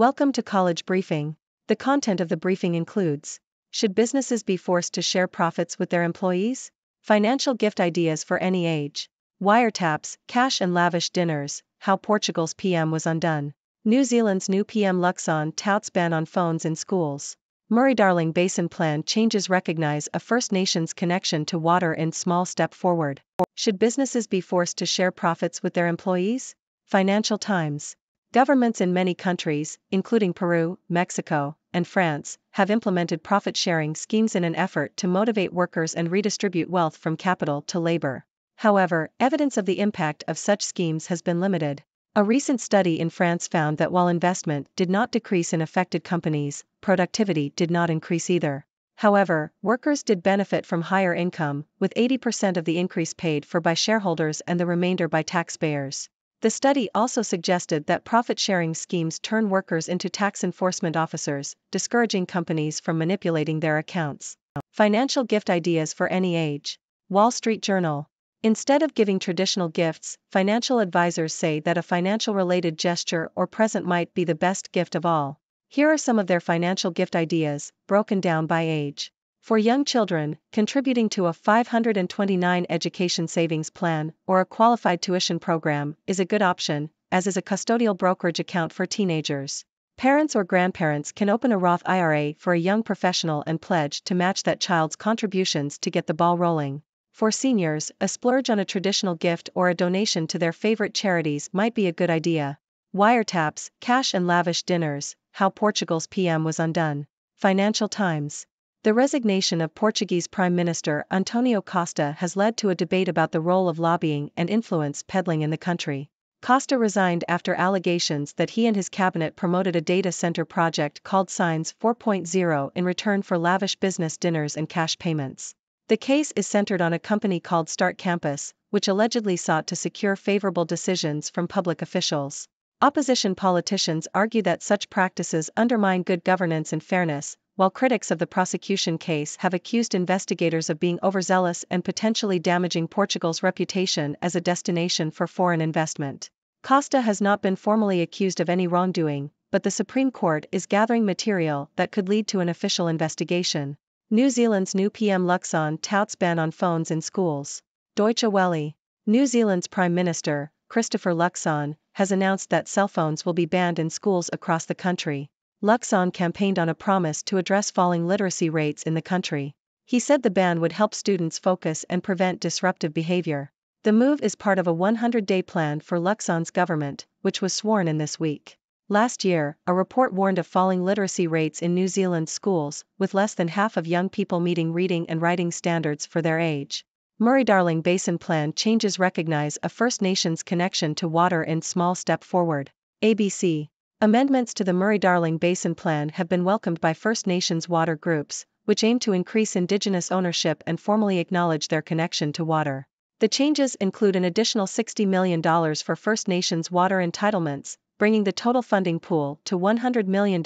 Welcome to College Briefing. The content of the briefing includes: should businesses be forced to share profits with their employees? Financial gift ideas for any age. Wiretaps, cash and lavish dinners, how Portugal's PM was undone. New Zealand's new PM Luxon touts ban on phones in schools. Murray-Darling Basin Plan changes recognize a First Nations connection to water in small step forward. Should businesses be forced to share profits with their employees? Financial Times. Governments in many countries, including Peru, Mexico, and France, have implemented profit-sharing schemes in an effort to motivate workers and redistribute wealth from capital to labor. However, evidence of the impact of such schemes has been limited. A recent study in France found that while investment did not decrease in affected companies, productivity did not increase either. However, workers did benefit from higher income, with 80% of the increase paid for by shareholders and the remainder by taxpayers. The study also suggested that profit-sharing schemes turn workers into tax enforcement officers, discouraging companies from manipulating their accounts. Financial gift ideas for any age. Wall Street Journal. Instead of giving traditional gifts, financial advisors say that a financial-related gesture or present might be the best gift of all. Here are some of their financial gift ideas, broken down by age. For young children, contributing to a $529 education savings plan or a qualified tuition program is a good option, as is a custodial brokerage account for teenagers. Parents or grandparents can open a Roth IRA for a young professional and pledge to match that child's contributions to get the ball rolling. For seniors, a splurge on a traditional gift or a donation to their favorite charities might be a good idea. Wiretaps, cash and lavish dinners, how Portugal's PM was undone. Financial Times. The resignation of Portuguese Prime Minister António Costa has led to a debate about the role of lobbying and influence peddling in the country. Costa resigned after allegations that he and his cabinet promoted a data center project called Signs 4.0 in return for lavish business dinners and cash payments. The case is centered on a company called Start Campus, which allegedly sought to secure favorable decisions from public officials. Opposition politicians argue that such practices undermine good governance and fairness, while critics of the prosecution case have accused investigators of being overzealous and potentially damaging Portugal's reputation as a destination for foreign investment. Costa has not been formally accused of any wrongdoing, but the Supreme Court is gathering material that could lead to an official investigation. New Zealand's new PM Luxon touts ban on phones in schools. Deutsche Welle. New Zealand's Prime Minister, Christopher Luxon, has announced that cell phones will be banned in schools across the country. Luxon campaigned on a promise to address falling literacy rates in the country. He said the ban would help students focus and prevent disruptive behavior. The move is part of a 100-day plan for Luxon's government, which was sworn in this week. Last year, a report warned of falling literacy rates in New Zealand schools, with less than half of young people meeting reading and writing standards for their age. Murray-Darling Basin Plan changes recognize a First Nations connection to water in small step forward. ABC. Amendments to the Murray-Darling Basin Plan have been welcomed by First Nations water groups, which aim to increase Indigenous ownership and formally acknowledge their connection to water. The changes include an additional $60 million for First Nations water entitlements, bringing the total funding pool to $100 million,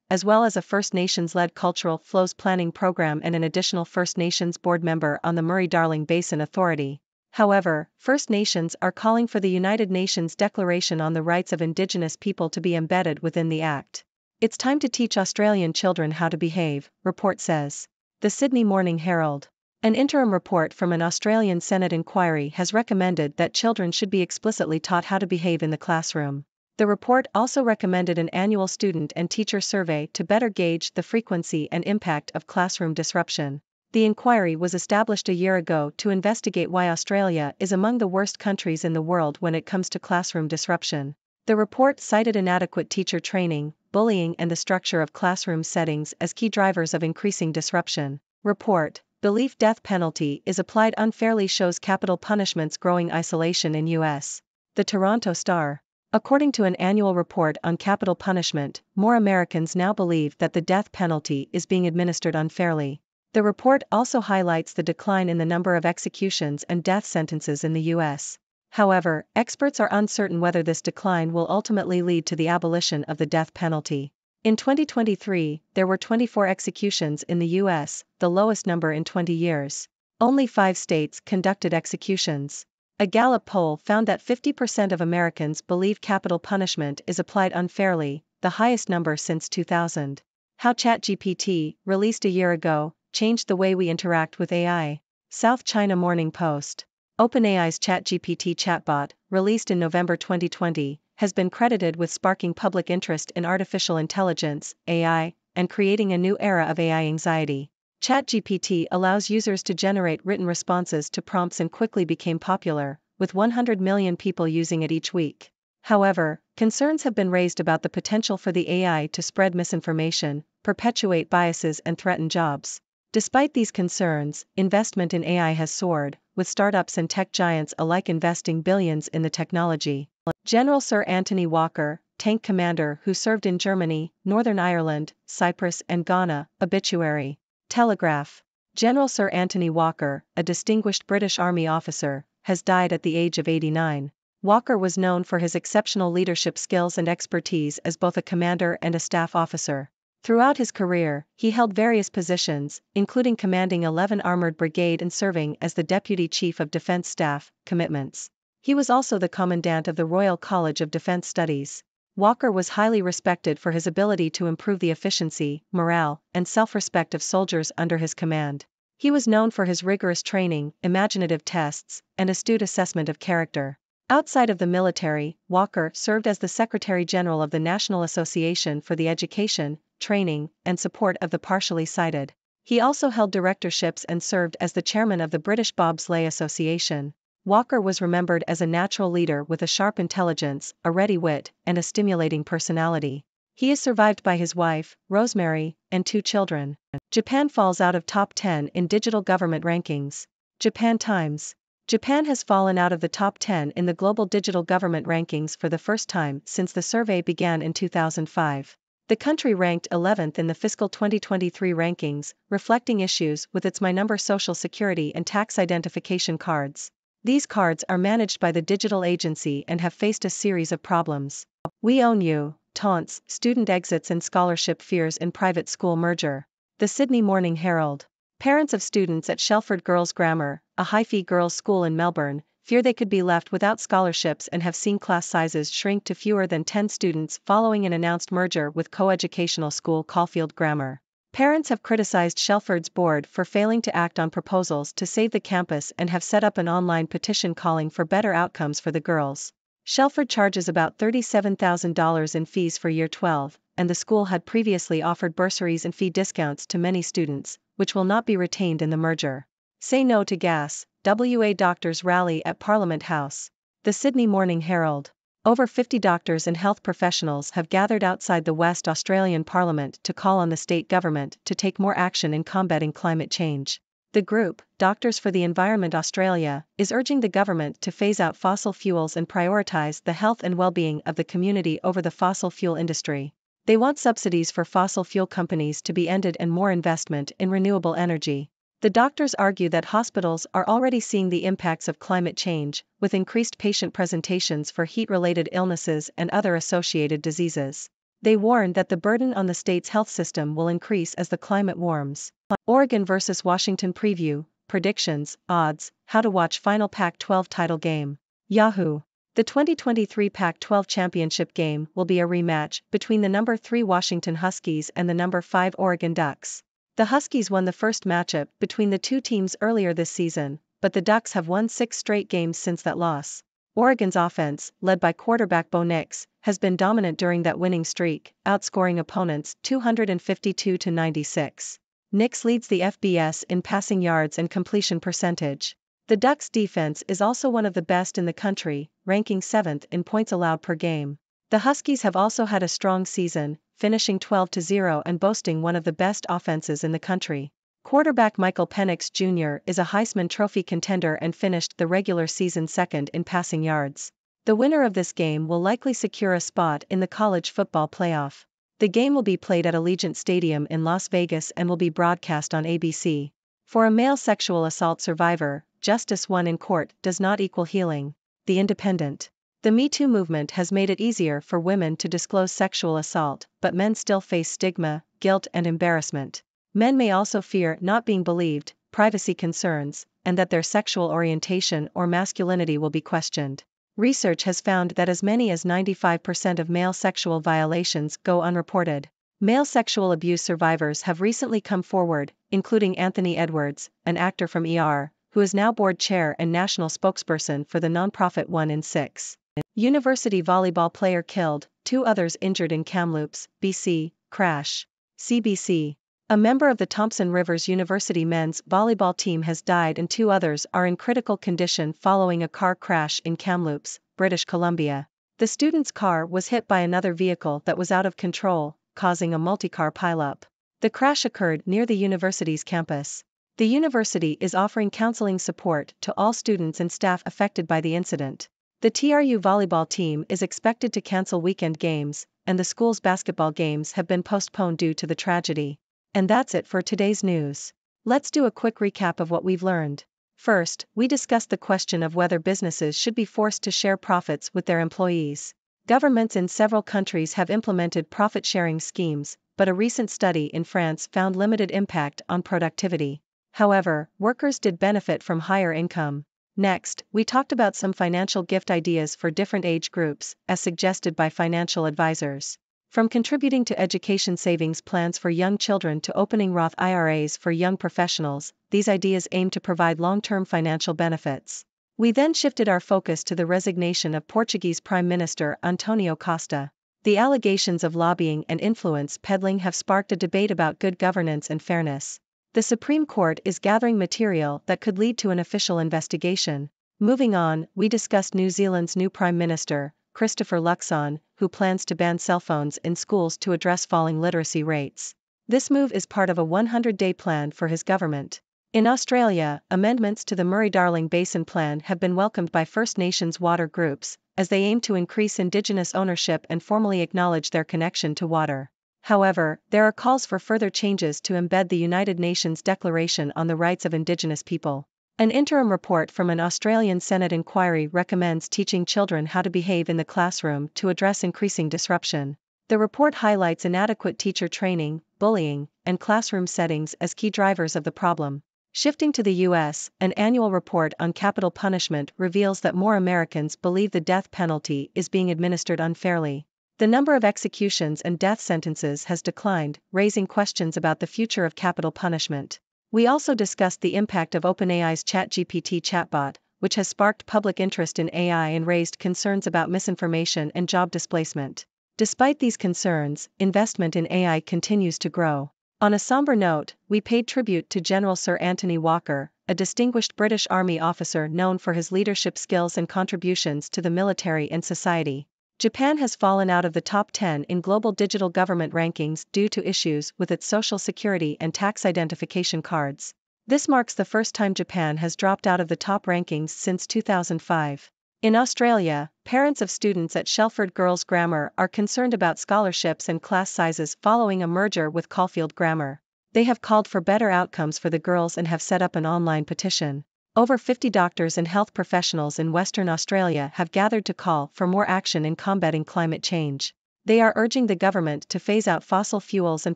as well as a First Nations-led cultural flows planning program and an additional First Nations board member on the Murray-Darling Basin Authority. However, First Nations are calling for the United Nations Declaration on the Rights of Indigenous People to be embedded within the Act. It's time to teach Australian children how to behave, report says. The Sydney Morning Herald. An interim report from an Australian Senate inquiry has recommended that children should be explicitly taught how to behave in the classroom. The report also recommended an annual student and teacher survey to better gauge the frequency and impact of classroom disruption. The inquiry was established a year ago to investigate why Australia is among the worst countries in the world when it comes to classroom disruption. The report cited inadequate teacher training, bullying and the structure of classroom settings as key drivers of increasing disruption. Report: Belief death penalty is applied unfairly shows capital punishment's growing isolation in U.S. The Toronto Star. According to an annual report on capital punishment, more Americans now believe that the death penalty is being administered unfairly. The report also highlights the decline in the number of executions and death sentences in the U.S. However, experts are uncertain whether this decline will ultimately lead to the abolition of the death penalty. In 2023, there were 24 executions in the U.S., the lowest number in 20 years. Only 5 states conducted executions. A Gallup poll found that 50% of Americans believe capital punishment is applied unfairly, the highest number since 2000. How ChatGPT, released a year ago, changed the way we interact with AI. South China Morning Post. OpenAI's ChatGPT chatbot, released in November 2020, has been credited with sparking public interest in artificial intelligence, AI, and creating a new era of AI anxiety. ChatGPT allows users to generate written responses to prompts and quickly became popular, with 100 million people using it each week. However, concerns have been raised about the potential for the AI to spread misinformation, perpetuate biases, and threaten jobs. Despite these concerns, investment in AI has soared, with startups and tech giants alike investing billions in the technology. General Sir Anthony Walker, tank commander who served in Germany, Northern Ireland, Cyprus, and Ghana, obituary. Telegraph. General Sir Anthony Walker, a distinguished British Army officer, has died at the age of 89. Walker was known for his exceptional leadership skills and expertise as both a commander and a staff officer. Throughout his career, he held various positions, including commanding 11 Armored Brigade and serving as the Deputy Chief of Defence Staff, Commitments. He was also the Commandant of the Royal College of Defence Studies. Walker was highly respected for his ability to improve the efficiency, morale, and self-respect of soldiers under his command. He was known for his rigorous training, imaginative tests, and astute assessment of character. Outside of the military, Walker served as the Secretary General of the National Association for the Education, Training, and Support of the Partially Sighted. He also held directorships and served as the chairman of the British Bobsleigh Association. Walker was remembered as a natural leader with a sharp intelligence, a ready wit, and a stimulating personality. He is survived by his wife, Rosemary, and 2 children. Japan falls out of top 10 in digital government rankings. Japan Times. Japan has fallen out of the top 10 in the global digital government rankings for the first time since the survey began in 2005. The country ranked 11th in the fiscal 2023 rankings, reflecting issues with its MyNumber social security and tax identification cards. These cards are managed by the digital agency and have faced a series of problems. We own you, taunts, student exits and scholarship fears in private school merger. The Sydney Morning Herald. Parents of students at Shelford Girls Grammar, a high-fee girls' school in Melbourne, fear they could be left without scholarships and have seen class sizes shrink to fewer than 10 students following an announced merger with coeducational school Caulfield Grammar. Parents have criticized Shelford's board for failing to act on proposals to save the campus and have set up an online petition calling for better outcomes for the girls. Shelford charges about $37,000 in fees for Year 12, and the school had previously offered bursaries and fee discounts to many students, which will not be retained in the merger. Say no to gas, WA doctors rally at Parliament House. The Sydney Morning Herald. Over 50 doctors and health professionals have gathered outside the West Australian Parliament to call on the state government to take more action in combating climate change. The group, Doctors for the Environment Australia, is urging the government to phase out fossil fuels and prioritise the health and well-being of the community over the fossil fuel industry. They want subsidies for fossil fuel companies to be ended and more investment in renewable energy. The doctors argue that hospitals are already seeing the impacts of climate change, with increased patient presentations for heat-related illnesses and other associated diseases. They warn that the burden on the state's health system will increase as the climate warms. Oregon vs. Washington preview, predictions, odds, how to watch final Pac-12 title game. Yahoo! The 2023 Pac-12 championship game will be a rematch between the number 3 Washington Huskies and the number 5 Oregon Ducks. The Huskies won the first matchup between the two teams earlier this season, but the Ducks have won 6 straight games since that loss. Oregon's offense, led by quarterback Bo Nix, has been dominant during that winning streak, outscoring opponents 252-96. Nix leads the FBS in passing yards and completion percentage. The Ducks' defense is also one of the best in the country, ranking 7th in points allowed per game. The Huskies have also had a strong season, finishing 12-0 and boasting one of the best offenses in the country. Quarterback Michael Penix Jr. is a Heisman Trophy contender and finished the regular season second in passing yards. The winner of this game will likely secure a spot in the college football playoff. The game will be played at Allegiant Stadium in Las Vegas and will be broadcast on ABC. For a male sexual assault survivor, justice won in court does not equal healing. The Independent. The Me Too movement has made it easier for women to disclose sexual assault, but men still face stigma, guilt, and embarrassment. Men may also fear not being believed, privacy concerns, and that their sexual orientation or masculinity will be questioned. Research has found that as many as 95% of male sexual violations go unreported. Male sexual abuse survivors have recently come forward, including Anthony Edwards, an actor from ER, who is now board chair and national spokesperson for the nonprofit 1 in 6. University volleyball player killed, 2 others injured in Kamloops, BC, crash. CBC. A member of the Thompson Rivers University men's volleyball team has died and 2 others are in critical condition following a car crash in Kamloops, British Columbia. The student's car was hit by another vehicle that was out of control, causing a multi-car pileup. The crash occurred near the university's campus. The university is offering counseling support to all students and staff affected by the incident. The TRU volleyball team is expected to cancel weekend games, and the school's basketball games have been postponed due to the tragedy. And that's it for today's news. Let's do a quick recap of what we've learned. First, we discussed the question of whether businesses should be forced to share profits with their employees. Governments in several countries have implemented profit-sharing schemes, but a recent study in France found limited impact on productivity. However, workers did benefit from higher income. Next, we talked about some financial gift ideas for different age groups, as suggested by financial advisors. From contributing to education savings plans for young children to opening Roth IRAs for young professionals, these ideas aim to provide long-term financial benefits. We then shifted our focus to the resignation of Portuguese Prime Minister Antonio Costa. The allegations of lobbying and influence peddling have sparked a debate about good governance and fairness. The Supreme Court is gathering material that could lead to an official investigation. Moving on, we discussed New Zealand's new Prime Minister, Christopher Luxon, who plans to ban cell phones in schools to address falling literacy rates. This move is part of a 100-day plan for his government. In Australia, amendments to the Murray-Darling Basin Plan have been welcomed by First Nations water groups, as they aim to increase Indigenous ownership and formally acknowledge their connection to water. However, there are calls for further changes to embed the United Nations Declaration on the Rights of Indigenous People. An interim report from an Australian Senate inquiry recommends teaching children how to behave in the classroom to address increasing disruption. The report highlights inadequate teacher training, bullying, and classroom settings as key drivers of the problem. Shifting to the U.S., an annual report on capital punishment reveals that more Americans believe the death penalty is being administered unfairly. The number of executions and death sentences has declined, raising questions about the future of capital punishment. We also discussed the impact of OpenAI's ChatGPT chatbot, which has sparked public interest in AI and raised concerns about misinformation and job displacement. Despite these concerns, investment in AI continues to grow. On a somber note, we paid tribute to General Sir Anthony Walker, a distinguished British Army officer known for his leadership skills and contributions to the military and society. Japan has fallen out of the top 10 in global digital government rankings due to issues with its social security and tax identification cards. This marks the first time Japan has dropped out of the top rankings since 2005. In Australia, parents of students at Shelford Girls Grammar are concerned about scholarships and class sizes following a merger with Caulfield Grammar. They have called for better outcomes for the girls and have set up an online petition. Over 50 doctors and health professionals in Western Australia have gathered to call for more action in combating climate change. They are urging the government to phase out fossil fuels and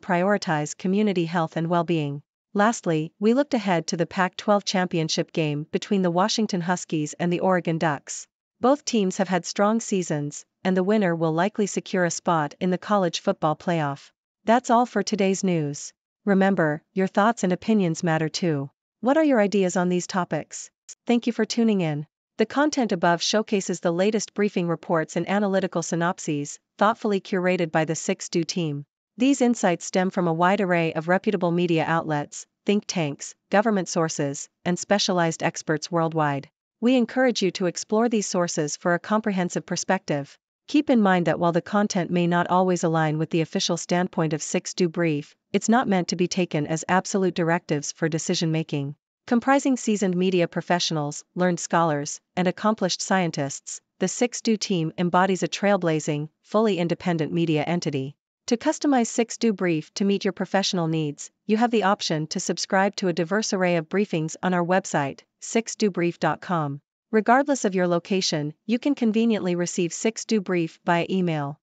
prioritize community health and well-being. Lastly, we looked ahead to the Pac-12 championship game between the Washington Huskies and the Oregon Ducks. Both teams have had strong seasons, and the winner will likely secure a spot in the college football playoff. That's all for today's news. Remember, your thoughts and opinions matter too. What are your ideas on these topics? Thank you for tuning in. The content above showcases the latest briefing reports and analytical synopses, thoughtfully curated by the 6Do team. These insights stem from a wide array of reputable media outlets, think tanks, government sources, and specialized experts worldwide. We encourage you to explore these sources for a comprehensive perspective. Keep in mind that while the content may not always align with the official standpoint of 6Do Brief, it's not meant to be taken as absolute directives for decision-making. Comprising seasoned media professionals, learned scholars, and accomplished scientists, the 6Do team embodies a trailblazing, fully independent media entity. To customize 6Do Brief to meet your professional needs, you have the option to subscribe to a diverse array of briefings on our website, 6dobrief.com. Regardless of your location, you can conveniently receive 6Do Brief via email.